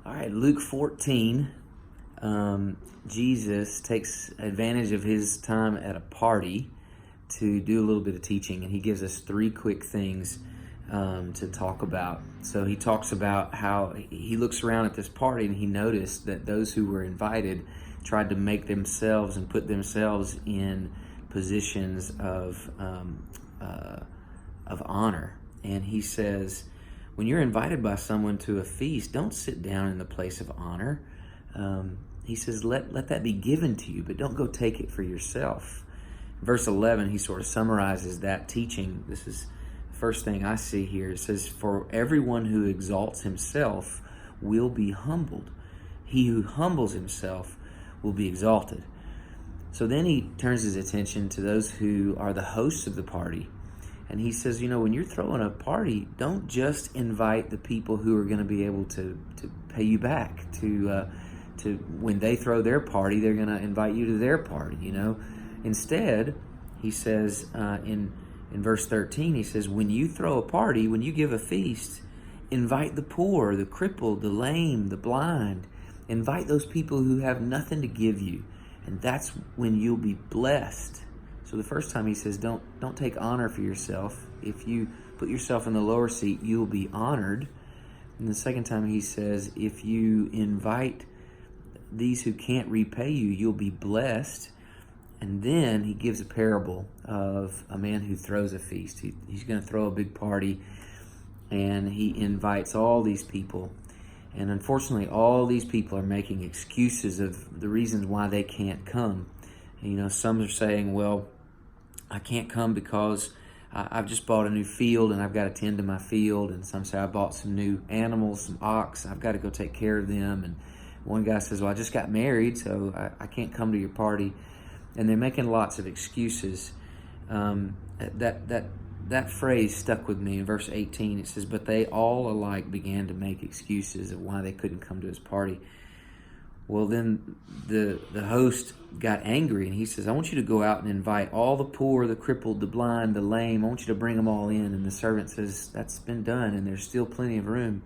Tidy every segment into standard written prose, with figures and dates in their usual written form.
All right, Luke 14, Jesus takes advantage of his time at a party to do a little bit of teaching, and he gives us three quick things to talk about. So he talks about how he looks around at this party and he noticed that those who were invited tried to make themselves and put themselves in positions of honor. And he says, when you're invited by someone to a feast, don't sit down in the place of honor. He says, let that be given to you, but don't go take it for yourself. Verse 11, he sort of summarizes that teaching. This is the first thing I see here. It says, for everyone who exalts himself will be humbled. He who humbles himself will be exalted. So then he turns his attention to those who are the hosts of the party. And he says, when you're throwing a party, don't just invite the people who are going to be able to pay you back. To when they throw their party, they're going to invite you to their party. Instead, he says in verse 13, he says, when you throw a party, when you give a feast, invite the poor, the crippled, the lame, the blind. Invite those people who have nothing to give you, and that's when you'll be blessed. So the first time he says, don't take honor for yourself. If you put yourself in the lower seat, you'll be honored. And the second time he says, if you invite these who can't repay you, you'll be blessed. And then he gives a parable of a man who throws a feast. He's going to throw a big party, and he invites all these people. And unfortunately, all these people are making excuses of the reasons why they can't come. And, some are saying, well, I can't come because I've just bought a new field and I've got to tend to my field. And some say I bought some new animals, some ox. I've got to go take care of them. And one guy says, well, I just got married, so I can't come to your party. And they're making lots of excuses. That phrase stuck with me in verse 18. It says, but they all alike began to make excuses of why they couldn't come to his party. Well, then the host got angry, and he says, I want you to go out and invite all the poor, the crippled, the blind, the lame. I want you to bring them all in. And the servant says, that's been done, and there's still plenty of room.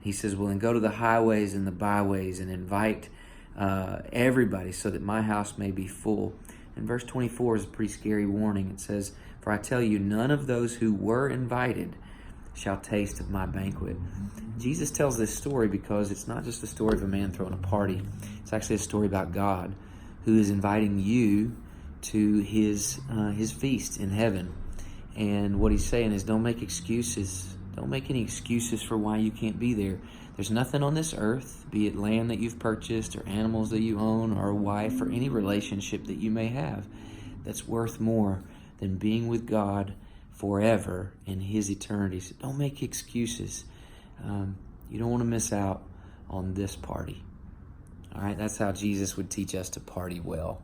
He says, well, then go to the highways and the byways and invite everybody so that my house may be full. And verse 24 is a pretty scary warning. It says, for I tell you, none of those who were invited shall taste of my banquet. Jesus tells this story because it's not just a story of a man throwing a party. It's actually a story about God who is inviting you to his feast in heaven. And what he's saying is, don't make excuses. Don't make any excuses for why you can't be there. There's nothing on this earth, be it land that you've purchased or animals that you own or a wife or any relationship that you may have, that's worth more than being with God forever in his eternity. So don't make excuses. You don't want to miss out on this party. All right, that's how Jesus would teach us to party well.